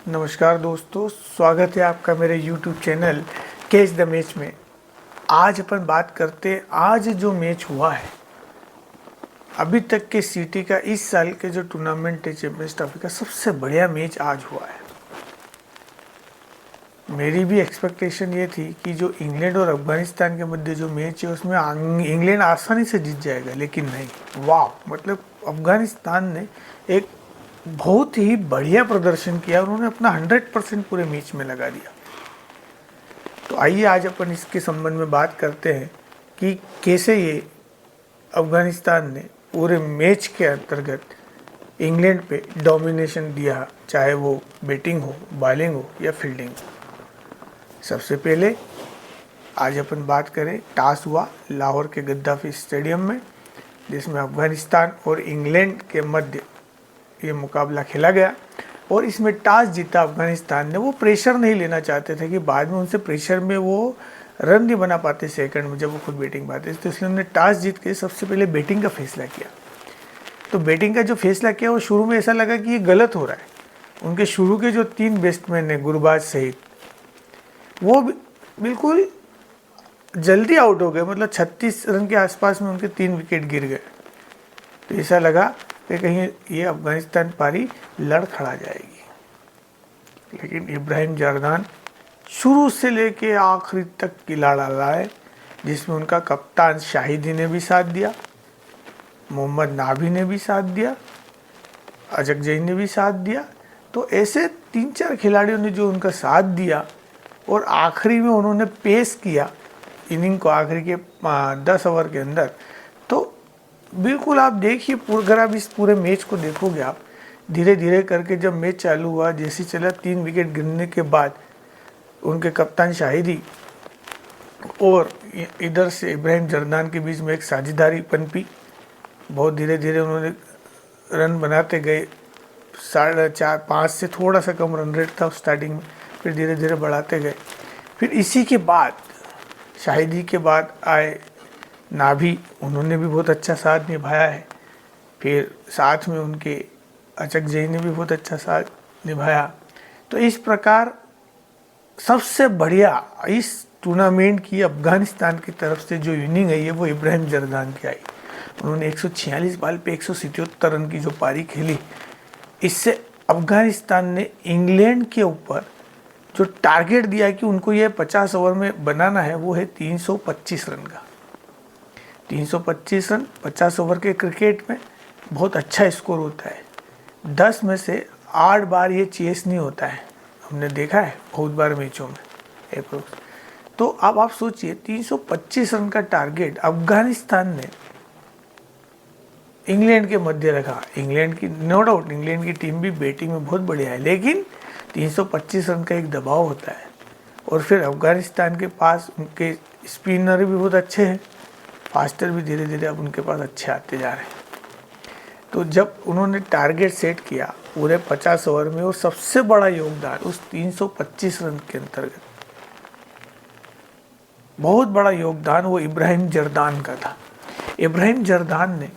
नमस्कार दोस्तों, स्वागत है आपका मेरे YouTube channel catch the match में। आज अपन बात करते हैं आज जो मैच हुआ है अभी तक के सिटी का, इस साल के जो टूर्नामेंट है चैंपियंस ट्रॉफी का, सबसे बढ़िया मैच आज हुआ है। मेरी भी एक्सपेक्टेशन ये थी कि जो इंग्लैंड और अफगानिस्तान के मध्य जो मैच है उसमें इंग्लैंड आसानी से जीत जाएगा, लेकिन नहीं। वाह, मतलब अफगानिस्तान ने एक बहुत ही बढ़िया प्रदर्शन किया। उन्होंने अपना 100% पूरे मैच में लगा दिया। तो आइए आज अपन इसके संबंध में बात करते हैं कि कैसे ये अफगानिस्तान ने पूरे मैच के अंतर्गत इंग्लैंड पे डोमिनेशन दिया, चाहे वो बैटिंग हो, बॉलिंग हो या फील्डिंग हो। सबसे पहले आज अपन बात करें, टॉस हुआ लाहौर के गद्दाफी स्टेडियम में, जिसमें अफगानिस्तान और इंग्लैंड के मध्य ये मुकाबला खेला गया और इसमें टॉस जीता अफगानिस्तान ने। वो प्रेशर नहीं लेना चाहते थे कि बाद में उनसे प्रेशर में वो रन नहीं बना पाते सेकंड में जब वो खुद बैटिंग पाते, तो इसलिए उन्होंने टॉस जीत के सबसे पहले बैटिंग का फैसला किया। तो बैटिंग का जो फैसला किया वो शुरू में ऐसा लगा कि ये गलत हो रहा है। उनके शुरू के जो 3 बैट्समैन हैं गुरबाज सहित, वो बिल्कुल जल्दी आउट हो गए, मतलब 36 रन के आसपास में उनके 3 विकेट गिर गए। तो ऐसा लगा कि कहीं ये अफगानिस्तान पारी लड़ खड़ा जाएगी, लेकिन इब्राहिम जर्दान शुरू से लेके आखिरी तक किला डाला है, जिसमें उनका कप्तान शाहिदी ने भी साथ दिया, मोहम्मद नाबी ने भी साथ दिया, अजकजई ने भी साथ दिया। तो ऐसे 3-4 खिलाड़ियों ने जो उनका साथ दिया और आखिरी में उन्होंने पेश किया इनिंग को, आखिरी के 10 ओवर के अंदर। तो बिल्कुल आप देखिए, अगर आप इस पूरे मैच को देखोगे, आप धीरे धीरे करके जब मैच चालू हुआ, जैसे चला 3 विकेट गिरने के बाद उनके कप्तान शाहिदी और इधर से इब्राहिम जर्दान के बीच में एक साझेदारी पनपी। बहुत धीरे धीरे उन्होंने रन बनाते गए, 4.5-5 से थोड़ा सा कम रन रेट था स्टार्टिंग में, फिर धीरे धीरे बढ़ाते गए। फिर इसी के बाद शाहिदी के बाद आए नाभी, उन्होंने भी बहुत अच्छा साथ निभाया है। फिर साथ में उनके अचकजई ने भी बहुत अच्छा साथ निभाया। तो इस प्रकार सबसे बढ़िया इस टूर्नामेंट की अफगानिस्तान की तरफ से जो इनिंग है, ये वो इब्राहिम जर्दान की आई। उन्होंने 146 बॉल पे 177 रन की जो पारी खेली, इससे अफगानिस्तान ने इंग्लैंड के ऊपर जो टारगेट दिया कि उनको ये 50 ओवर में बनाना है, वो है 325 रन का। 325 रन 50 ओवर के क्रिकेट में बहुत अच्छा स्कोर होता है। 10 में से 8 बार ये चेस नहीं होता है, हमने देखा है बहुत बार मैचों में अप्रोक्स। तो अब आप सोचिए, 325 रन का टारगेट अफगानिस्तान ने इंग्लैंड के मध्य रखा। इंग्लैंड की नो डाउट, इंग्लैंड की टीम भी बैटिंग में बहुत बढ़िया है, लेकिन 325 रन का एक दबाव होता है। और फिर अफगानिस्तान के पास उनके स्पिनर भी बहुत अच्छे हैं, फास्टर भी धीरे धीरे अब उनके पास अच्छे आते जा रहे हैं। तो जब उन्होंने टारगेट सेट किया पूरे 50 ओवर में, और सबसे बड़ा योगदान उस 325 रन के अंतर्गत, बहुत बड़ा योगदान वो इब्राहिम जर्दान का था। इब्राहिम जर्दान ने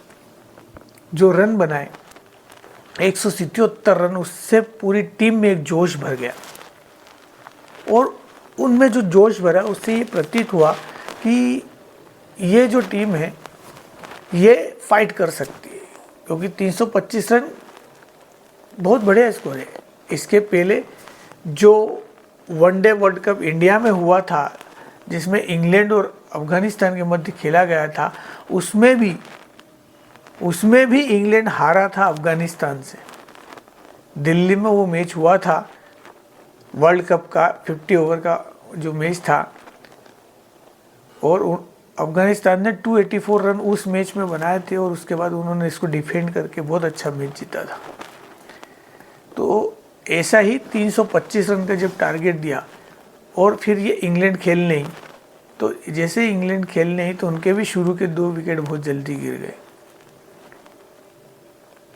जो रन बनाए 177 रन, उससे पूरी टीम में एक जोश भर गया। और उनमें जो जोश भरा, उससे ये प्रतीत हुआ कि ये जो टीम है ये फाइट कर सकती है, क्योंकि 325 रन बहुत बढ़िया स्कोर है। इसके पहले जो वनडे वर्ल्ड कप इंडिया में हुआ था, जिसमें इंग्लैंड और अफगानिस्तान के मध्य खेला गया था, उसमें भी इंग्लैंड हारा था अफगानिस्तान से। दिल्ली में वो मैच हुआ था, वर्ल्ड कप का 50 ओवर का जो मैच था, और अफगानिस्तान ने 284 रन उस मैच में बनाए थे, और उसके बाद उन्होंने इसको डिफेंड करके बहुत अच्छा मैच जीता था। तो ऐसा ही 325 रन का जब टारगेट दिया, और फिर ये इंग्लैंड खेलने ही, तो जैसे इंग्लैंड खेलने ही, तो उनके भी शुरू के 2 विकेट बहुत जल्दी गिर गए।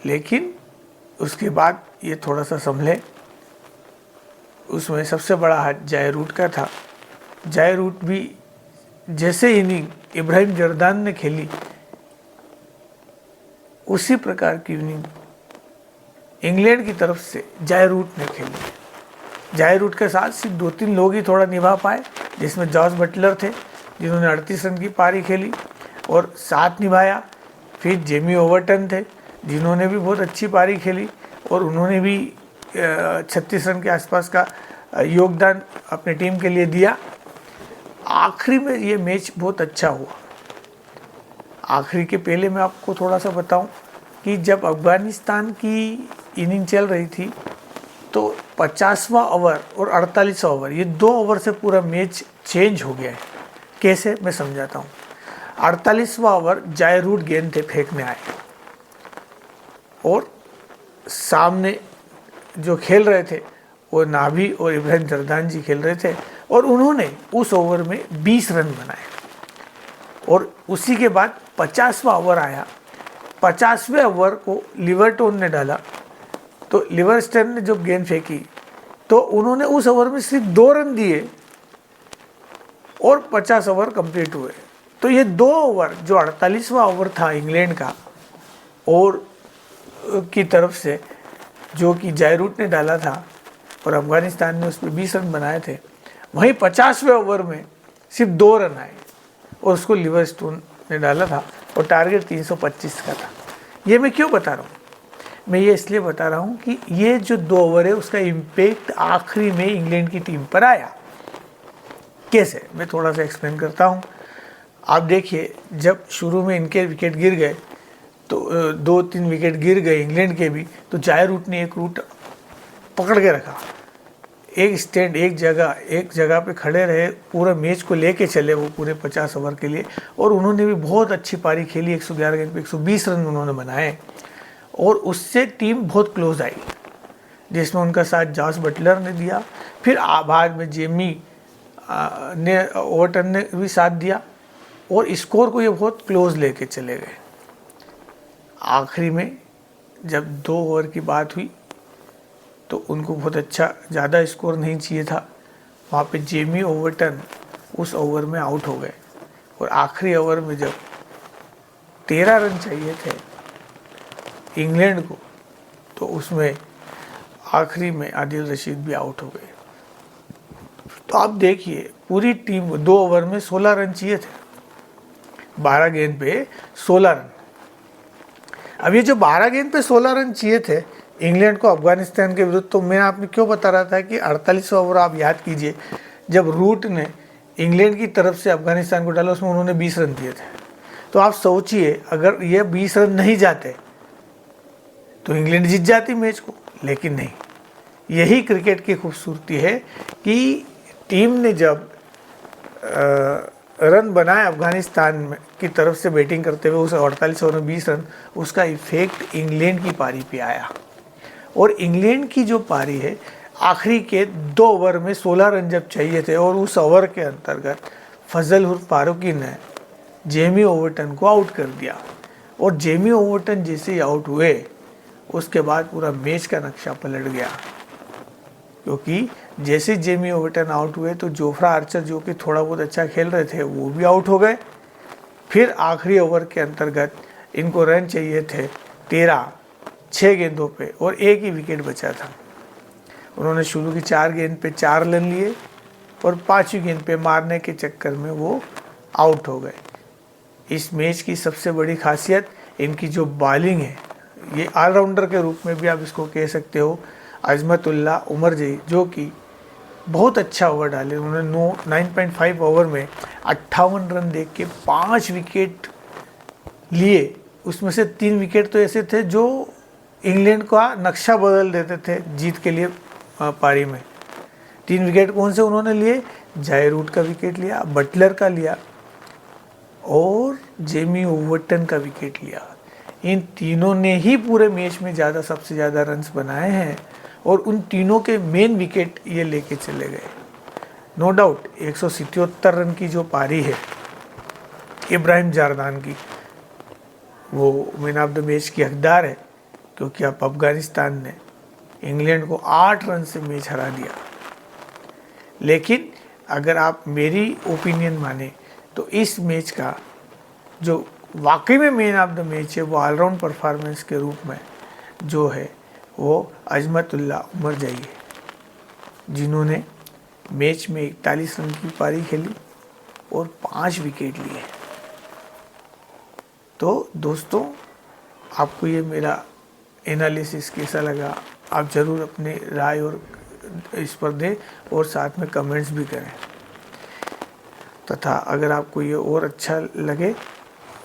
लेकिन उसके बाद ये थोड़ा सा संभले। उसमें सबसे बड़ा हाथ जाय रूट का था। जाय रूट भी जैसे इनिंग इब्राहिम जर्दान ने खेली, उसी प्रकार की इनिंग इंग्लैंड की तरफ से जाय रूट ने खेली। जाहिर रूट के साथ सिर्फ 2-3 लोग ही थोड़ा निभा पाए, जिसमें जॉस बटलर थे जिन्होंने 38 रन की पारी खेली और 7 निभाया। फिर जेमी ओवरटन थे जिन्होंने भी बहुत अच्छी पारी खेली और उन्होंने भी 36 रन के आसपास का योगदान अपने टीम के लिए दिया। आखिरी में ये मैच बहुत अच्छा हुआ। आखिरी के पहले मैं आपको थोड़ा सा बताऊं कि जब अफ़गानिस्तान की इनिंग चल रही थी तो 50वां ओवर और 48वां ओवर, ये 2 ओवर से पूरा मैच चेंज हो गया है। कैसे, मैं समझाता हूँ। 48वां ओवर जाहिर रूट गेंद थे फेंकने आए और सामने जो खेल रहे थे वो नाभी और इब्राहिम जरदान जी खेल रहे थे और उन्होंने उस ओवर में 20 रन बनाए। और उसी के बाद 50वां ओवर आया। 50वें ओवर को लिवर्टोन ने डाला, तो लिवरस्टन ने जब गेंद फेंकी तो उन्होंने उस ओवर में सिर्फ 2 रन दिए और 50 ओवर कंप्लीट हुए। तो ये 2 ओवर, जो 48वां ओवर था इंग्लैंड का और की तरफ से, जो कि जाहिर रूट ने डाला था और अफ़गानिस्तान ने उस पर 20 रन बनाए थे, वहीं 50वें ओवर में सिर्फ 2 रन आए और उसको लिवरस्टोन ने डाला था और टारगेट 325 का था। ये मैं क्यों बता रहा हूँ? मैं ये इसलिए बता रहा हूँ कि ये जो 2 ओवर है उसका इम्पैक्ट आखिरी में इंग्लैंड की टीम पर आया। कैसे, मैं थोड़ा सा एक्सप्लेन करता हूँ। आप देखिए, जब शुरू में इनके विकेट गिर गए तो 2-3 विकेट गिर गए इंग्लैंड के भी, तो जाहिर रूट ने एक रूट पकड़ के रखा, एक स्टैंड, एक जगह पे खड़े रहे, पूरा मैच को लेके चले वो पूरे 50 ओवर के लिए। और उन्होंने भी बहुत अच्छी पारी खेली, 111 गेंद पे 120 रन उन्होंने बनाए और उससे टीम बहुत क्लोज आई, जिसमें उनका साथ जॉस बटलर ने दिया। फिर बाद में जेमी ने ओवरटन ने भी साथ दिया और स्कोर को ये बहुत क्लोज लेके चले गए। आखिरी में जब 2 ओवर की बात हुई तो उनको बहुत अच्छा, ज़्यादा स्कोर नहीं चाहिए था। वहाँ पे जेमी ओवरटन उस ओवर में आउट हो गए और आखिरी ओवर में जब 13 रन चाहिए थे इंग्लैंड को, तो उसमें आखिरी में आदिल रशीद भी आउट हो गए। तो आप देखिए, पूरी टीम 2 ओवर में 16 रन चाहिए थे, 12 गेंद पे 16 रन। अब ये जो 12 गेंद पे 16 रन चाहिए थे इंग्लैंड को अफगानिस्तान के विरुद्ध, तो मैं आपने क्यों बता रहा था कि 48वां ओवर आप याद कीजिए, जब रूट ने इंग्लैंड की तरफ से अफगानिस्तान को डाला उसमें उन्होंने 20 रन दिए थे। तो आप सोचिए, अगर ये 20 रन नहीं जाते तो इंग्लैंड जीत जाती मैच को, लेकिन नहीं। यही क्रिकेट की खूबसूरती है कि टीम ने जब रन बनाए अफगानिस्तान में की तरफ से बैटिंग करते हुए, उस 48 ओवर में 20 रन, उसका इफेक्ट इंग्लैंड की पारी पे आया। और इंग्लैंड की जो पारी है, आखिरी के 2 ओवर में 16 रन जब चाहिए थे और उस ओवर के अंतर्गत फजल उर्फ फारूकी ने जेमी ओवरटन को आउट कर दिया। और जेमी ओवरटन जैसे ही आउट हुए उसके बाद पूरा मैच का नक्शा पलट गया, क्योंकि जैसे जेमी ओवरटन आउट हुए तो जोफ्रा आर्चर, जो कि थोड़ा बहुत अच्छा खेल रहे थे, वो भी आउट हो गए। फिर आखिरी ओवर के अंतर्गत इनको रन चाहिए थे 13, 6 गेंदों पे और एक ही विकेट बचा था। उन्होंने शुरू की 4 गेंद पे 4 रन लिए और 5वीं गेंद पे मारने के चक्कर में वो आउट हो गए। इस मैच की सबसे बड़ी खासियत इनकी जो बॉलिंग है, ये ऑलराउंडर के रूप में भी आप इसको कह सकते हो, अजमतुल्ला उमर जी, जो कि बहुत अच्छा ओवर डाले। उन्होंने 9.5 ओवर में 58 रन दे के 5 विकेट लिए। उसमें से 3 विकेट तो ऐसे थे जो इंग्लैंड का नक्शा बदल देते थे जीत के लिए पारी में। 3 विकेट कौन से उन्होंने लिए? जाहिर रूट का विकेट लिया, बटलर का लिया और जेमी ओवरटन का विकेट लिया। इन तीनों ने ही पूरे मैच में सबसे ज़्यादा रन्स बनाए हैं और उन तीनों के मेन विकेट ये लेके चले गए। नो डाउट 177 रन की जो पारी है इब्राहिम जरदान की, वो मैन ऑफ द मैच की हकदार है, क्योंकि अब अफगानिस्तान ने इंग्लैंड को 8 रन से मैच हरा दिया। लेकिन अगर आप मेरी ओपिनियन माने तो इस मैच का जो वाकई में मैन ऑफ द मैच है, वो ऑलराउंड परफॉर्मेंस के रूप में जो है वो अजमतुल्ला उमर जाई है। जिन्होंने मैच में 41 रन की पारी खेली और 5 विकेट लिए। तो दोस्तों, आपको ये मेरा एनालिसिस कैसा लगा, आप ज़रूर अपनी राय और इस पर दें और साथ में कमेंट्स भी करें। तथा अगर आपको ये और अच्छा लगे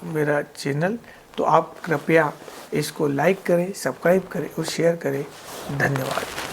मेरा चैनल, तो आप कृपया इसको लाइक करें, सब्सक्राइब करें और शेयर करें। धन्यवाद।